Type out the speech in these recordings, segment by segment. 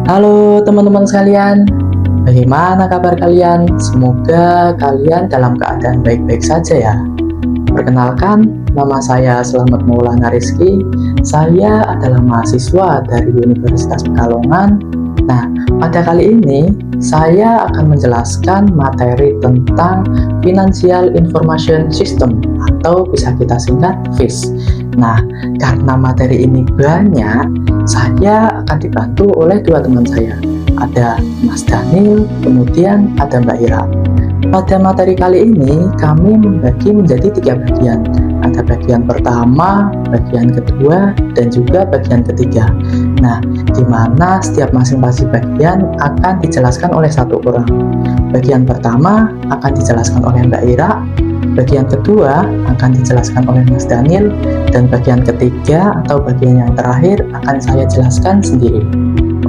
Halo teman-teman sekalian, bagaimana kabar kalian? Semoga kalian dalam keadaan baik-baik saja ya. Perkenalkan, nama saya Slamet Maulana Rizky. Saya adalah mahasiswa dari Universitas Pekalongan. Nah, pada kali ini saya akan menjelaskan materi tentang Financial Information System atau bisa kita singkat FIS. Nah, karena materi ini banyak, saya akan dibantu oleh dua teman saya. Ada Mas Daniel, kemudian ada Mbak Ira. Pada materi kali ini, kami membagi menjadi 3 bagian. Ada bagian pertama, bagian kedua, dan juga bagian ketiga. Nah, di mana setiap masing-masing bagian akan dijelaskan oleh satu orang. Bagian pertama akan dijelaskan oleh Mbak Ira, bagian kedua akan dijelaskan oleh Mas Daniel, dan bagian ketiga atau bagian yang terakhir akan saya jelaskan sendiri.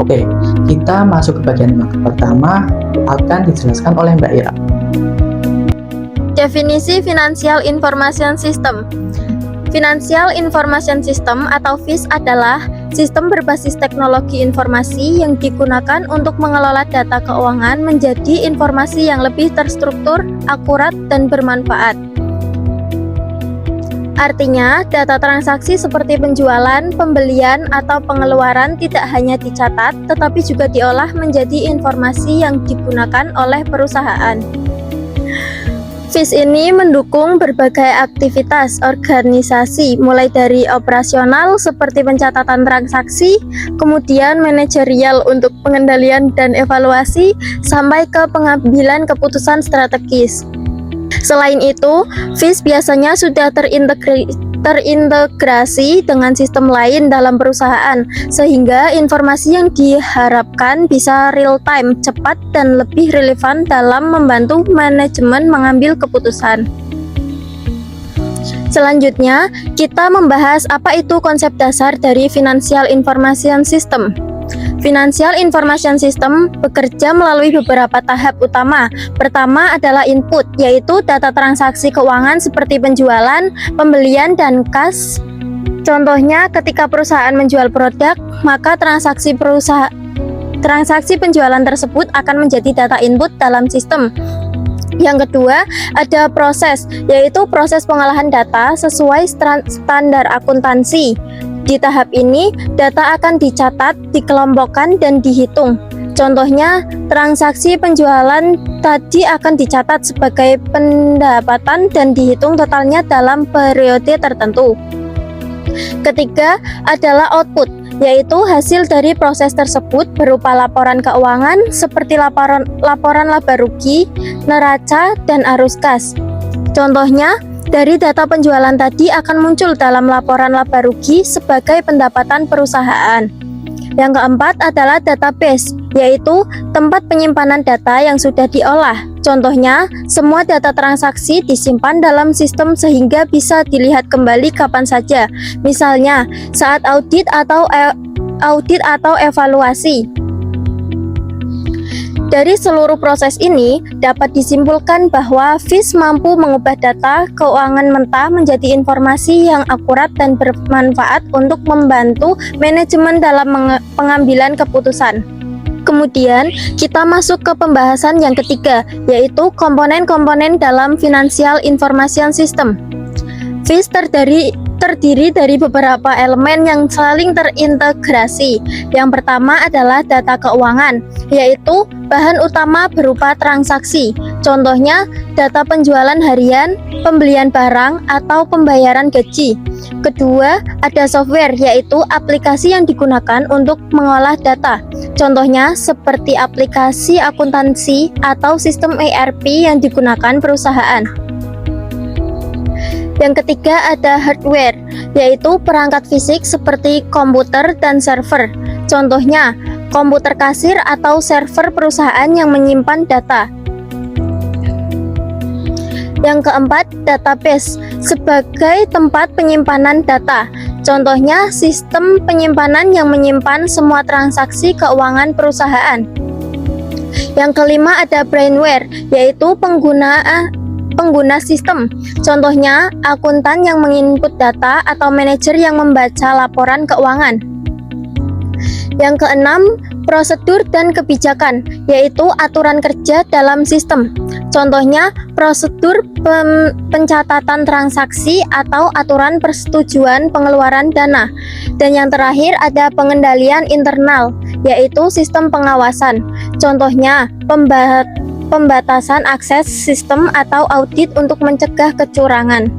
Oke, kita masuk ke bagian yang pertama, akan dijelaskan oleh Mbak Ira. Definisi Financial Information System. Financial Information System atau FIS adalah sistem berbasis teknologi informasi yang digunakan untuk mengelola data keuangan menjadi informasi yang lebih terstruktur, akurat, dan bermanfaat. Artinya, data transaksi seperti penjualan, pembelian, atau pengeluaran tidak hanya dicatat, tetapi juga diolah menjadi informasi yang digunakan oleh perusahaan. FIS ini mendukung berbagai aktivitas organisasi, mulai dari operasional seperti pencatatan transaksi, kemudian manajerial untuk pengendalian dan evaluasi, sampai ke pengambilan keputusan strategis. Selain itu, FIS biasanya sudah terintegrasi dengan sistem lain dalam perusahaan, sehingga informasi yang diharapkan bisa real-time, cepat, dan lebih relevan dalam membantu manajemen mengambil keputusan. Selanjutnya, kita membahas apa itu konsep dasar dari Financial Information System. Financial Information System bekerja melalui beberapa tahap utama. Pertama adalah input, yaitu data transaksi keuangan seperti penjualan, pembelian, dan kas. Contohnya, ketika perusahaan menjual produk, maka transaksi penjualan tersebut akan menjadi data input dalam sistem. Yang kedua, ada proses, yaitu proses pengolahan data sesuai standar akuntansi. Di tahap ini, data akan dicatat, dikelompokkan, dan dihitung. Contohnya, transaksi penjualan tadi akan dicatat sebagai pendapatan dan dihitung totalnya dalam periode tertentu. Ketiga adalah output, yaitu hasil dari proses tersebut berupa laporan keuangan seperti laporan laba rugi, neraca, dan arus kas. Contohnya, dari data penjualan tadi akan muncul dalam laporan laba rugi sebagai pendapatan perusahaan. Yang keempat adalah database, yaitu tempat penyimpanan data yang sudah diolah. Contohnya, semua data transaksi disimpan dalam sistem sehingga bisa dilihat kembali kapan saja. Misalnya, saat audit atau evaluasi. Dari seluruh proses ini, dapat disimpulkan bahwa FIS mampu mengubah data keuangan mentah menjadi informasi yang akurat dan bermanfaat untuk membantu manajemen dalam pengambilan keputusan. Kemudian, kita masuk ke pembahasan yang ketiga, yaitu komponen-komponen dalam Financial Information System. FIS terdiri dari beberapa elemen yang saling terintegrasi. Yang pertama adalah data keuangan, yaitu bahan utama berupa transaksi. Contohnya, data penjualan harian, pembelian barang, atau pembayaran gaji. Kedua, ada software, yaitu aplikasi yang digunakan untuk mengolah data. Contohnya, seperti aplikasi akuntansi atau sistem ERP yang digunakan perusahaan. Yang ketiga ada hardware, yaitu perangkat fisik seperti komputer dan server. Contohnya, komputer kasir atau server perusahaan yang menyimpan data. Yang keempat, database sebagai tempat penyimpanan data. Contohnya, sistem penyimpanan yang menyimpan semua transaksi keuangan perusahaan. Yang kelima ada brainware, yaitu pengguna sistem. Contohnya, akuntan yang menginput data atau manajer yang membaca laporan keuangan. Yang keenam, Prosedur dan kebijakan, yaitu aturan kerja dalam sistem. Contohnya, prosedur pencatatan transaksi atau aturan persetujuan pengeluaran dana. Dan yang terakhir ada pengendalian internal, yaitu sistem pengawasan. Contohnya, pembatasan akses sistem atau audit untuk mencegah kecurangan.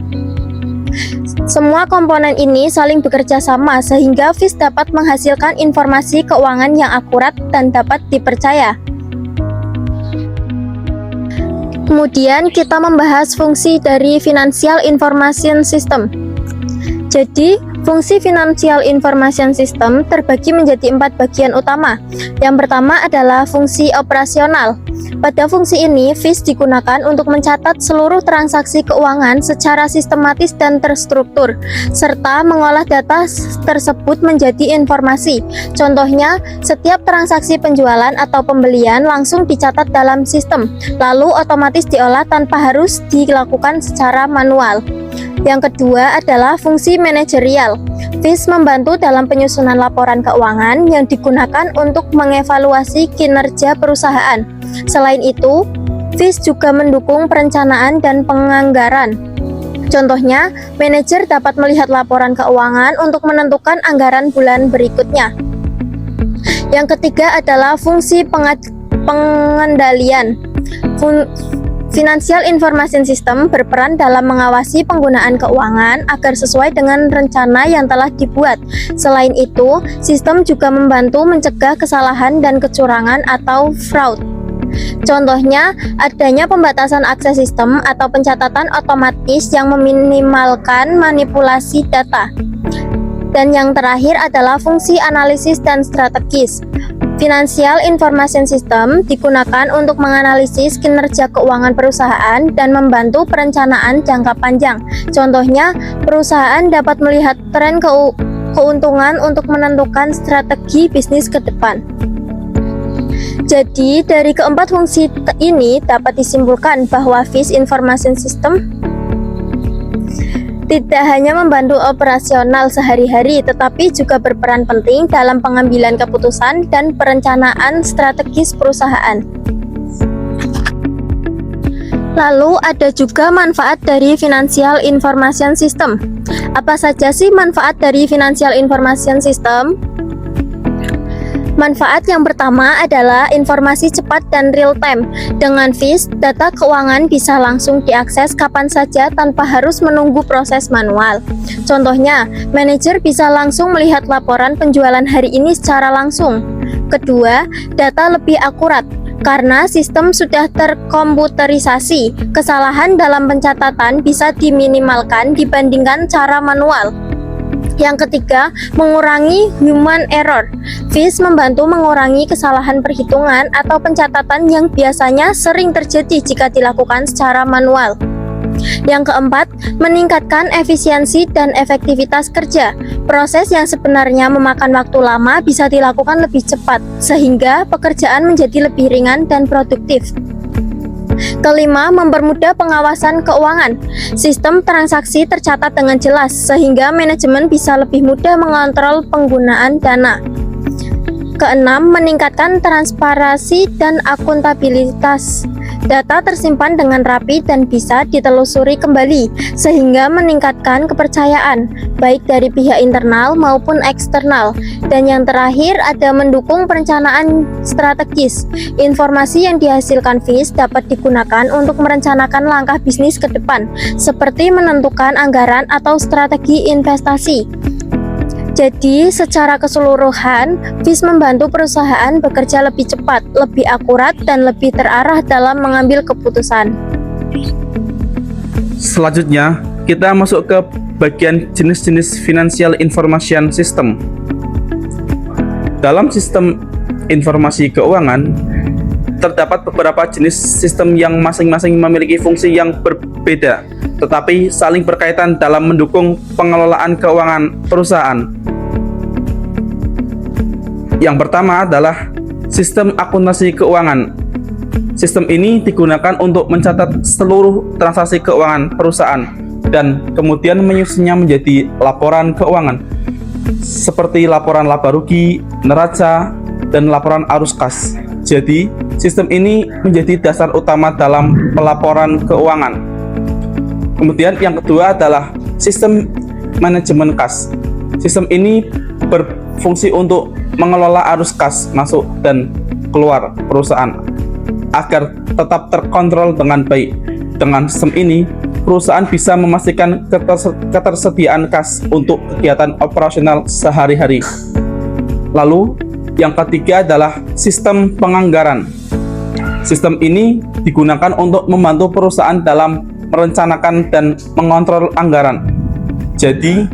Semua komponen ini saling bekerja sama sehingga FIS dapat menghasilkan informasi keuangan yang akurat dan dapat dipercaya. Kemudian kita membahas fungsi dari Financial Information System. Jadi, fungsi Financial Information System terbagi menjadi 4 bagian utama. Yang pertama adalah fungsi operasional. Pada fungsi ini, FIS digunakan untuk mencatat seluruh transaksi keuangan secara sistematis dan terstruktur, serta mengolah data tersebut menjadi informasi. Contohnya, setiap transaksi penjualan atau pembelian langsung dicatat dalam sistem, lalu otomatis diolah tanpa harus dilakukan secara manual. Yang kedua adalah fungsi manajerial. FIS membantu dalam penyusunan laporan keuangan yang digunakan untuk mengevaluasi kinerja perusahaan. Selain itu, FIS juga mendukung perencanaan dan penganggaran. Contohnya, manajer dapat melihat laporan keuangan untuk menentukan anggaran bulan berikutnya. Yang ketiga adalah fungsi pengendalian. Financial Information System berperan dalam mengawasi penggunaan keuangan agar sesuai dengan rencana yang telah dibuat. Selain itu, sistem juga membantu mencegah kesalahan dan kecurangan atau fraud. Contohnya, adanya pembatasan akses sistem atau pencatatan otomatis yang meminimalkan manipulasi data. Dan yang terakhir adalah fungsi analisis dan strategis. Financial Information System digunakan untuk menganalisis kinerja keuangan perusahaan dan membantu perencanaan jangka panjang. Contohnya, perusahaan dapat melihat tren keuntungan untuk menentukan strategi bisnis ke depan. Jadi, dari keempat fungsi ini dapat disimpulkan bahwa FIS Information System tidak hanya membantu operasional sehari-hari, tetapi juga berperan penting dalam pengambilan keputusan dan perencanaan strategis perusahaan. Lalu ada juga manfaat dari Financial Information System. Apa saja sih manfaat dari Financial Information System? Manfaat yang pertama adalah informasi cepat dan real time. Dengan FIS, data keuangan bisa langsung diakses kapan saja tanpa harus menunggu proses manual. Contohnya, manajer bisa langsung melihat laporan penjualan hari ini secara langsung. Kedua, data lebih akurat. Karena sistem sudah terkomputerisasi, kesalahan dalam pencatatan bisa diminimalkan dibandingkan cara manual. Yang ketiga, mengurangi human error. FIS membantu mengurangi kesalahan perhitungan atau pencatatan yang biasanya sering terjadi jika dilakukan secara manual. Yang keempat, meningkatkan efisiensi dan efektivitas kerja. Proses yang sebenarnya memakan waktu lama bisa dilakukan lebih cepat, sehingga pekerjaan menjadi lebih ringan dan produktif. Kelima, mempermudah pengawasan keuangan. Sistem transaksi tercatat dengan jelas, sehingga manajemen bisa lebih mudah mengontrol penggunaan dana. Keenam, meningkatkan transparansi dan akuntabilitas. Data tersimpan dengan rapi dan bisa ditelusuri kembali, sehingga meningkatkan kepercayaan, baik dari pihak internal maupun eksternal. Dan yang terakhir ada mendukung perencanaan strategis. Informasi yang dihasilkan FIS dapat digunakan untuk merencanakan langkah bisnis ke depan, seperti menentukan anggaran atau strategi investasi. Jadi, secara keseluruhan, FIS membantu perusahaan bekerja lebih cepat, lebih akurat, dan lebih terarah dalam mengambil keputusan. Selanjutnya, kita masuk ke bagian jenis-jenis Financial Information System. Dalam sistem informasi keuangan, terdapat beberapa jenis sistem yang masing-masing memiliki fungsi yang berbeda, tetapi saling berkaitan dalam mendukung pengelolaan keuangan perusahaan. Yang pertama adalah sistem akuntansi keuangan. Sistem ini digunakan untuk mencatat seluruh transaksi keuangan perusahaan dan kemudian menyusunnya menjadi laporan keuangan, seperti laporan laba rugi, neraca, dan laporan arus kas. Jadi, sistem ini menjadi dasar utama dalam pelaporan keuangan. Kemudian yang kedua adalah sistem manajemen kas. Sistem ini berfungsi untuk mengelola arus kas masuk dan keluar perusahaan agar tetap terkontrol dengan baik. Dengan sistem ini, perusahaan bisa memastikan ketersediaan kas untuk kegiatan operasional sehari-hari. Lalu, yang ketiga adalah sistem penganggaran. Sistem ini digunakan untuk membantu perusahaan dalam merencanakan dan mengontrol anggaran. Jadi,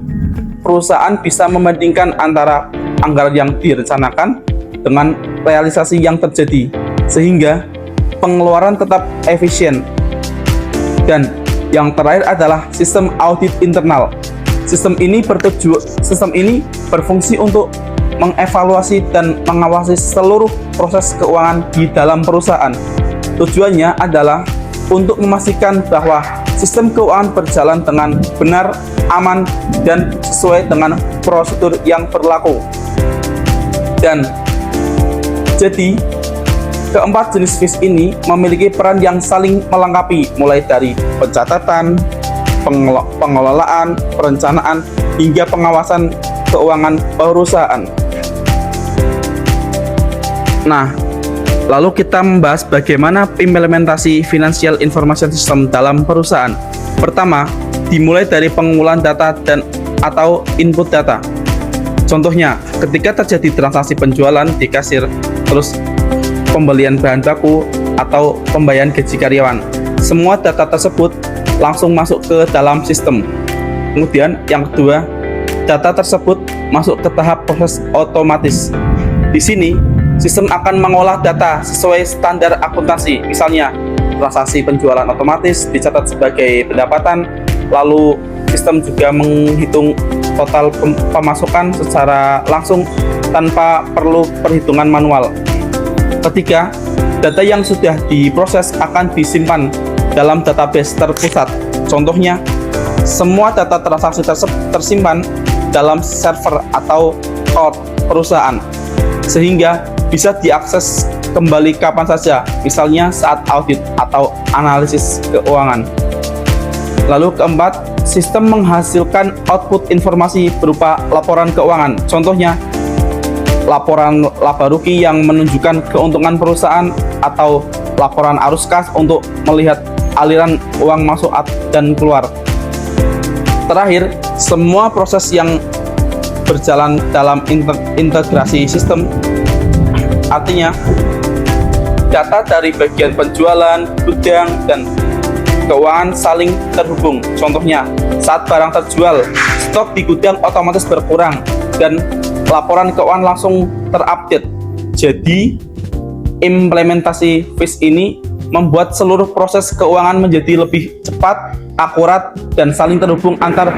perusahaan bisa membandingkan antara anggaran yang direncanakan dengan realisasi yang terjadi, sehingga pengeluaran tetap efisien. Dan yang terakhir adalah sistem audit internal. Sistem ini berfungsi untuk mengevaluasi dan mengawasi seluruh proses keuangan di dalam perusahaan. Tujuannya adalah untuk memastikan bahwa sistem keuangan berjalan dengan benar, aman, dan sesuai dengan prosedur yang berlaku. Dan jadi, keempat jenis FIS ini memiliki peran yang saling melengkapi, mulai dari pencatatan, pengelolaan, perencanaan, hingga pengawasan keuangan perusahaan. Nah, lalu kita membahas bagaimana implementasi Financial Information System dalam perusahaan. Pertama, dimulai dari pengumpulan data atau input data. Contohnya, ketika terjadi transaksi penjualan di kasir, terus pembelian bahan baku atau pembayaran gaji karyawan, semua data tersebut langsung masuk ke dalam sistem. Kemudian yang kedua, data tersebut masuk ke tahap proses otomatis. Di sini, sistem akan mengolah data sesuai standar akuntansi. Misalnya, transaksi penjualan otomatis dicatat sebagai pendapatan, lalu sistem juga menghitung total pemasukan secara langsung tanpa perlu perhitungan manual. Ketiga, data yang sudah diproses akan disimpan dalam database terpusat. Contohnya, semua data transaksi tersimpan dalam server atau cloud perusahaan, sehingga bisa diakses kembali kapan saja, misalnya saat audit atau analisis keuangan. Lalu keempat, sistem menghasilkan output informasi berupa laporan keuangan. Contohnya, laporan laba rugi yang menunjukkan keuntungan perusahaan atau laporan arus kas untuk melihat aliran uang masuk dan keluar. Terakhir, semua proses yang berjalan dalam integrasi sistem, artinya data dari bagian penjualan, gudang, dan keuangan saling terhubung. Contohnya, saat barang terjual, stok di gudang otomatis berkurang dan laporan keuangan langsung terupdate. Jadi, implementasi FIS ini membuat seluruh proses keuangan menjadi lebih cepat, akurat, dan saling terhubung antar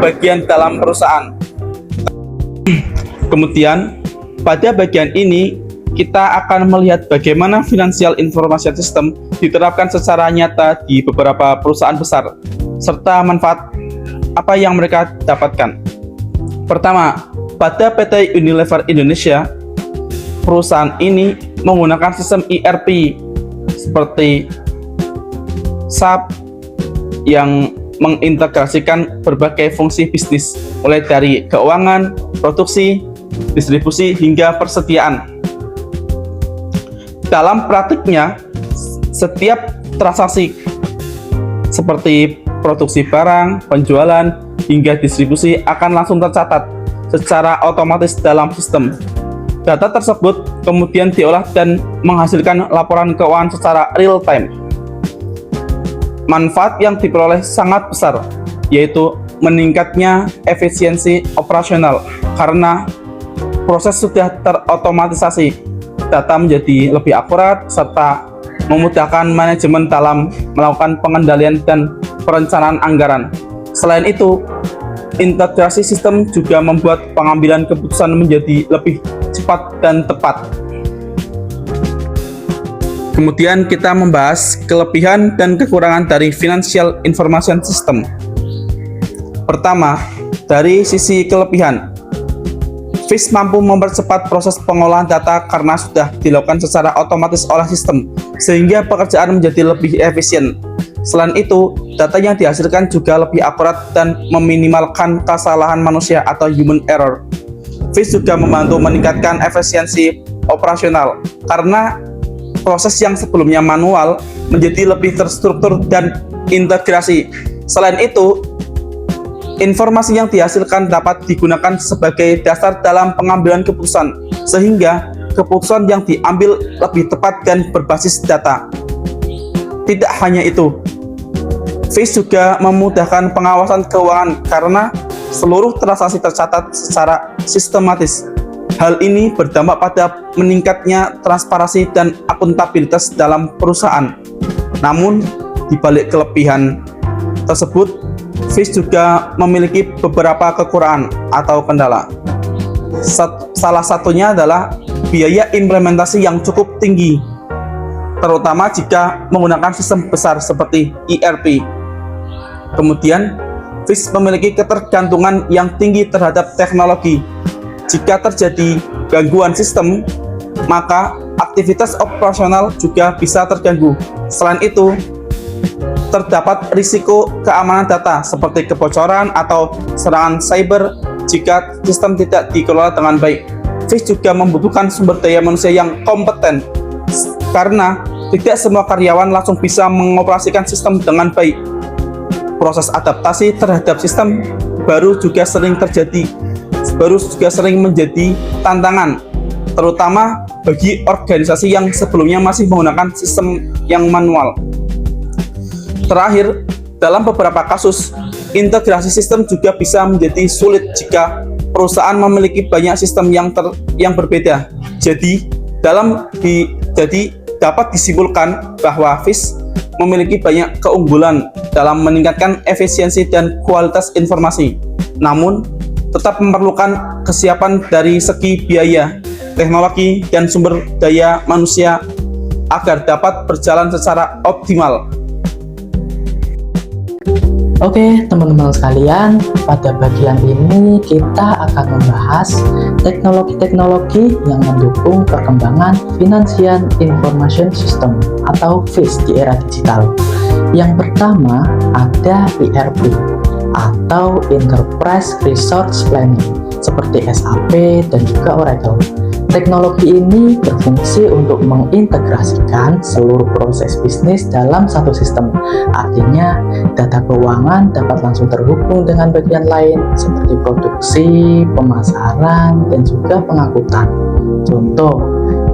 bagian dalam perusahaan. Kemudian, pada bagian ini kita akan melihat bagaimana Financial Information System diterapkan secara nyata di beberapa perusahaan besar, serta manfaat apa yang mereka dapatkan. Pertama, pada PT Unilever Indonesia, perusahaan ini menggunakan sistem ERP seperti SAP yang mengintegrasikan berbagai fungsi bisnis, mulai dari keuangan, produksi, distribusi, hingga persediaan. Dalam praktiknya, setiap transaksi seperti produksi barang, penjualan, hingga distribusi akan langsung tercatat secara otomatis dalam sistem. Data tersebut kemudian diolah dan menghasilkan laporan keuangan secara real time. Manfaat yang diperoleh sangat besar, yaitu meningkatnya efisiensi operasional karena proses sudah terotomatisasi. Data menjadi lebih akurat serta memudahkan manajemen dalam melakukan pengendalian dan perencanaan anggaran. Selain itu, integrasi sistem juga membuat pengambilan keputusan menjadi lebih cepat dan tepat. Kemudian kita membahas kelebihan dan kekurangan dari Financial Information System. Pertama, dari sisi kelebihan, FIS mampu mempercepat proses pengolahan data karena sudah dilakukan secara otomatis oleh sistem, sehingga pekerjaan menjadi lebih efisien. Selain itu, data yang dihasilkan juga lebih akurat dan meminimalkan kesalahan manusia atau human error. FIS juga membantu meningkatkan efisiensi operasional karena proses yang sebelumnya manual menjadi lebih terstruktur dan integrasi. Selain itu, informasi yang dihasilkan dapat digunakan sebagai dasar dalam pengambilan keputusan, sehingga keputusan yang diambil lebih tepat dan berbasis data. Tidak hanya itu, FIS juga memudahkan pengawasan keuangan karena seluruh transaksi tercatat secara sistematis. Hal ini berdampak pada meningkatnya transparansi dan akuntabilitas dalam perusahaan. Namun, di balik kelebihan tersebut, FIS juga memiliki beberapa kekurangan atau kendala. Salah satunya adalah biaya implementasi yang cukup tinggi, terutama jika menggunakan sistem besar seperti ERP. Kemudian, FIS memiliki ketergantungan yang tinggi terhadap teknologi. Jika terjadi gangguan sistem, maka aktivitas operasional juga bisa terganggu. Selain itu, terdapat risiko keamanan data seperti kebocoran atau serangan cyber jika sistem tidak dikelola dengan baik. FIS juga membutuhkan sumber daya manusia yang kompeten karena tidak semua karyawan langsung bisa mengoperasikan sistem dengan baik. Proses adaptasi terhadap sistem baru juga sering menjadi tantangan, terutama bagi organisasi yang sebelumnya masih menggunakan sistem yang manual. Terakhir, dalam beberapa kasus, integrasi sistem juga bisa menjadi sulit jika perusahaan memiliki banyak sistem yang berbeda. Jadi dapat disimpulkan bahwa FIS memiliki banyak keunggulan dalam meningkatkan efisiensi dan kualitas informasi. Namun, tetap memerlukan kesiapan dari segi biaya, teknologi, dan sumber daya manusia agar dapat berjalan secara optimal. Oke, teman-teman sekalian, pada bagian ini kita akan membahas teknologi-teknologi yang mendukung perkembangan Financial Information System atau FIS di era digital. Yang pertama ada ERP atau Enterprise Resource Planning seperti SAP dan juga Oracle. Teknologi ini berfungsi untuk mengintegrasikan seluruh proses bisnis dalam satu sistem. Artinya, data keuangan dapat langsung terhubung dengan bagian lain seperti produksi, pemasaran, dan juga pengangkutan. Contoh,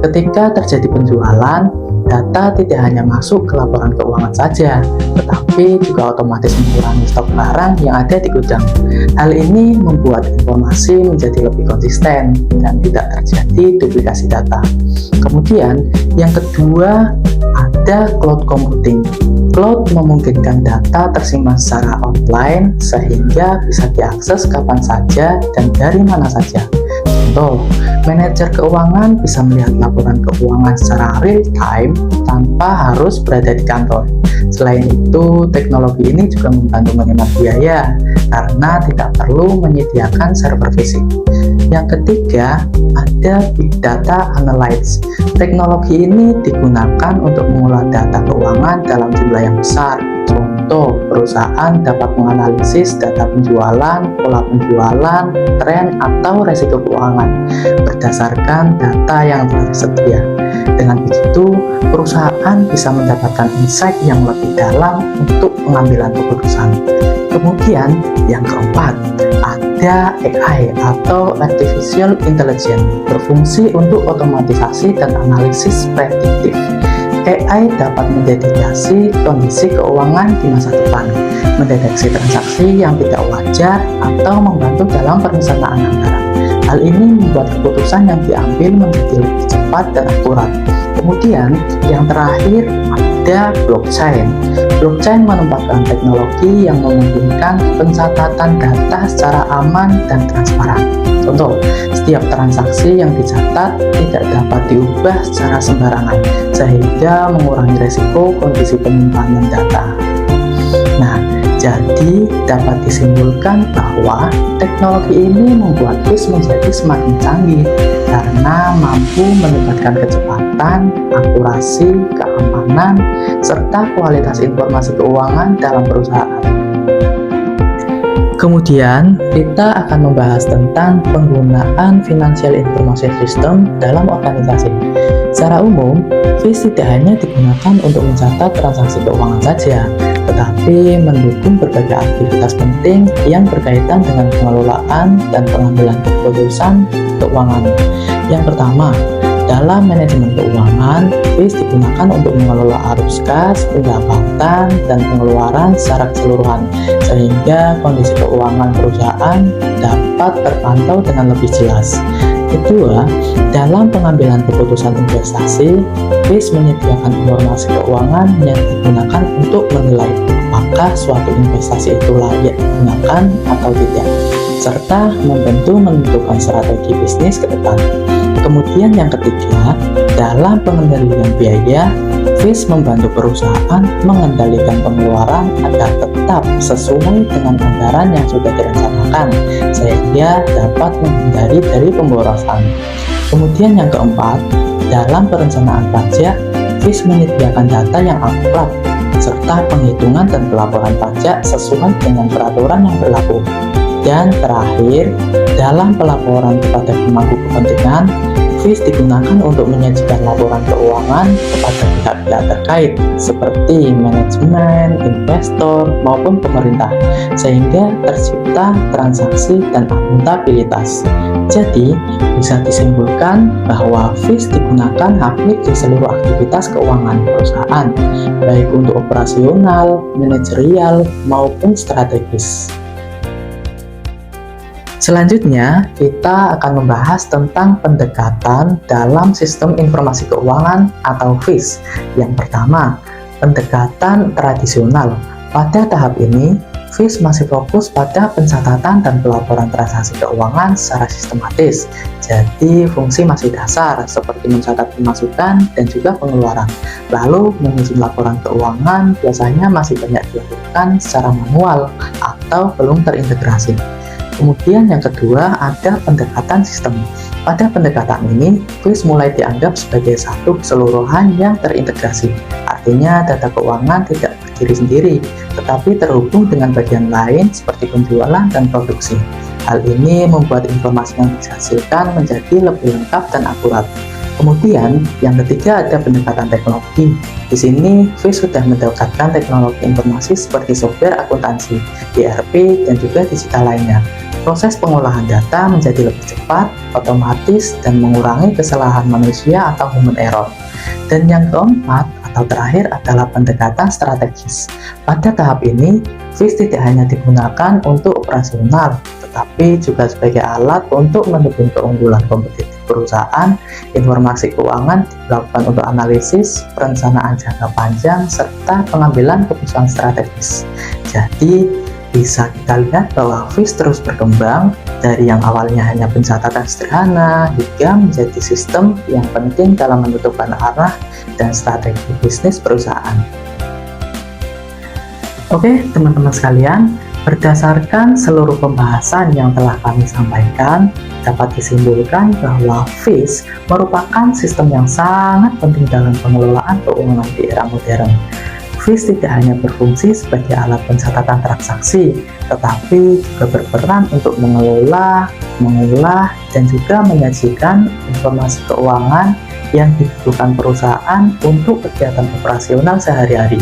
ketika terjadi penjualan, data tidak hanya masuk ke laporan keuangan saja, tetapi juga otomatis mengurangi stok barang yang ada di gudang. Hal ini membuat informasi menjadi lebih konsisten dan tidak terjadi duplikasi data. Kemudian, yang kedua ada cloud computing. Cloud memungkinkan data tersimpan secara offline sehingga bisa diakses kapan saja dan dari mana saja. Contoh, manajer keuangan bisa melihat laporan keuangan secara real time tanpa harus berada di kantor. Selain itu, teknologi ini juga membantu menghemat biaya karena tidak perlu menyediakan server fisik. Yang ketiga, ada Big Data Analytics. Teknologi ini digunakan untuk mengolah data keuangan dalam jumlah yang besar. Contoh, perusahaan dapat menganalisis data penjualan, pola penjualan, tren, atau resiko keuangan berdasarkan data yang tersedia. Dengan begitu, perusahaan bisa mendapatkan insight yang lebih dalam untuk pengambilan keputusan. Kemudian, yang keempat, ada AI atau Artificial Intelligence, berfungsi untuk otomatisasi dan analisis prediktif. AI dapat mendeteksi kondisi keuangan di masa depan, mendeteksi transaksi yang tidak wajar, atau membantu dalam perencanaan anggaran. Hal ini membuat keputusan yang diambil menjadi lebih cepat dan akurat. Kemudian, yang terakhir ada blockchain. Blockchain menempatkan teknologi yang memungkinkan pencatatan data secara aman dan transparan. Contoh, setiap transaksi yang dicatat tidak dapat diubah secara sembarangan, sehingga mengurangi risiko kondisi penyimpanan data. Nah, Jadi, dapat disimpulkan bahwa teknologi ini membuat FIS menjadi semakin canggih karena mampu meningkatkan kecepatan, akurasi, keamanan, serta kualitas informasi keuangan dalam perusahaan. Kemudian, kita akan membahas tentang penggunaan Financial Information System dalam organisasi. Secara umum, FIS tidak hanya digunakan untuk mencatat transaksi keuangan saja, tetapi mendukung berbagai aktivitas penting yang berkaitan dengan pengelolaan dan pengambilan keputusan keuangan. Yang pertama, dalam manajemen keuangan, FIS digunakan untuk mengelola arus kas, pendapatan, dan pengeluaran secara keseluruhan, sehingga kondisi keuangan perusahaan dapat terpantau dengan lebih jelas. Kedua, dalam pengambilan keputusan investasi, FIS menyediakan informasi keuangan yang digunakan untuk menilai apakah suatu investasi itu layak digunakan atau tidak, serta membantu menentukan strategi bisnis ke depan. Kemudian yang ketiga, dalam pengendalian biaya, FIS membantu perusahaan mengendalikan pengeluaran agar tetap sesuai dengan anggaran yang sudah direncanakan, sehingga dapat menghindari dari pemborosan. Kemudian yang keempat, dalam perencanaan pajak, FIS menyediakan data yang akurat, serta penghitungan dan pelaporan pajak sesuai dengan peraturan yang berlaku. Dan terakhir, dalam pelaporan kepada pemangku kepentingan, FIS digunakan untuk menyajikan laporan keuangan kepada pihak-pihak terkait seperti manajemen, investor, maupun pemerintah, sehingga tercipta transaksi dan akuntabilitas. Jadi, bisa disimpulkan bahwa FIS digunakan hampir di seluruh aktivitas keuangan perusahaan, baik untuk operasional, manajerial, maupun strategis. Selanjutnya, kita akan membahas tentang pendekatan dalam sistem informasi keuangan atau FIS. Yang pertama, pendekatan tradisional. Pada tahap ini, FIS masih fokus pada pencatatan dan pelaporan transaksi keuangan secara sistematis. Jadi, fungsi masih dasar seperti mencatat pemasukan dan juga pengeluaran. Lalu, menyusun laporan keuangan biasanya masih banyak dilakukan secara manual atau belum terintegrasi. Kemudian yang kedua ada pendekatan sistem. Pada pendekatan ini, FIS mulai dianggap sebagai satu keseluruhan yang terintegrasi. Artinya data keuangan tidak berdiri sendiri, tetapi terhubung dengan bagian lain seperti penjualan dan produksi. Hal ini membuat informasi yang dihasilkan menjadi lebih lengkap dan akurat. Kemudian, yang ketiga ada pendekatan teknologi. Di sini, FIS sudah mendekatkan teknologi informasi seperti software akuntansi, ERP, dan juga digital lainnya. Proses pengolahan data menjadi lebih cepat, otomatis, dan mengurangi kesalahan manusia atau human error. Dan yang keempat atau terakhir adalah pendekatan strategis. Pada tahap ini, FIS tidak hanya digunakan untuk operasional, tetapi juga sebagai alat untuk mendukung keunggulan kompetitif perusahaan. Informasi keuangan dilakukan untuk analisis, perencanaan jangka panjang, serta pengambilan keputusan strategis. Jadi, bisa kita lihat bahwa FIS terus berkembang dari yang awalnya hanya pencatatan sederhana hingga menjadi sistem yang penting dalam menentukan arah dan strategi bisnis perusahaan. Oke, teman-teman sekalian, berdasarkan seluruh pembahasan yang telah kami sampaikan, dapat disimpulkan bahwa FIS merupakan sistem yang sangat penting dalam pengelolaan keuangan di era modern. FIS tidak hanya berfungsi sebagai alat pencatatan transaksi, tetapi juga berperan untuk mengelola, mengolah, dan juga menyajikan informasi keuangan yang dibutuhkan perusahaan untuk kegiatan operasional sehari-hari,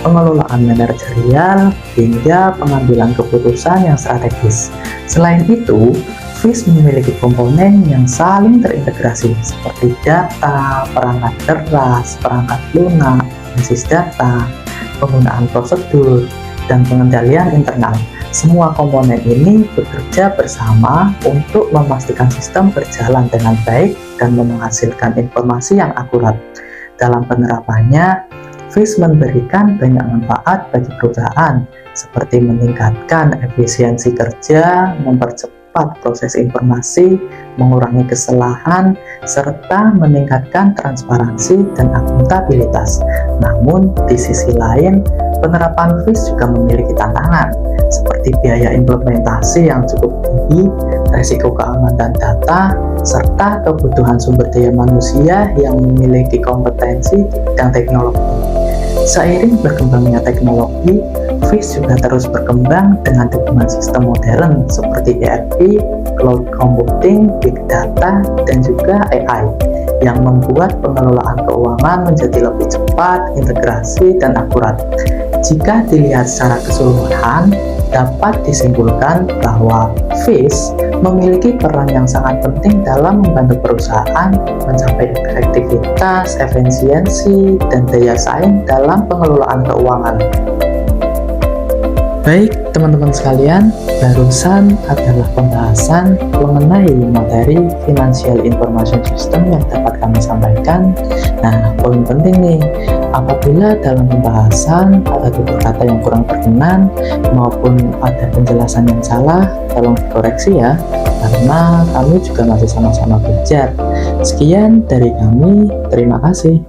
pengelolaan manajerial, hingga pengambilan keputusan yang strategis. Selain itu, FIS memiliki komponen yang saling terintegrasi seperti data, perangkat keras, perangkat lunak, basis data, penggunaan prosedur, dan pengendalian internal. Semua komponen ini bekerja bersama untuk memastikan sistem berjalan dengan baik dan menghasilkan informasi yang akurat. Dalam penerapannya, FIS memberikan banyak manfaat bagi perusahaan, seperti meningkatkan efisiensi kerja, mempercepat mempercepat proses informasi, mengurangi kesalahan, serta meningkatkan transparansi dan akuntabilitas. Namun, di sisi lain, penerapan FIS juga memiliki tantangan, seperti biaya implementasi yang cukup tinggi, resiko keamanan data, serta kebutuhan sumber daya manusia yang memiliki kompetensi di bidang teknologi. Seiring berkembangnya teknologi, FIS juga terus berkembang dengan dukungan sistem modern seperti ERP, cloud computing, big data, dan juga AI yang membuat pengelolaan keuangan menjadi lebih cepat, integrasi, dan akurat. Jika dilihat secara keseluruhan, dapat disimpulkan bahwa FIS memiliki peran yang sangat penting dalam membantu perusahaan mencapai efektivitas, efisiensi, dan daya saing dalam pengelolaan keuangan. Baik, teman-teman sekalian, barusan adalah pembahasan mengenai materi Financial Information System yang dapat kami sampaikan. Nah, poin penting nih, apabila dalam pembahasan ada tutur kata yang kurang berkenan maupun ada penjelasan yang salah, tolong dikoreksi ya, karena kami juga masih sama-sama belajar. Sekian dari kami, terima kasih.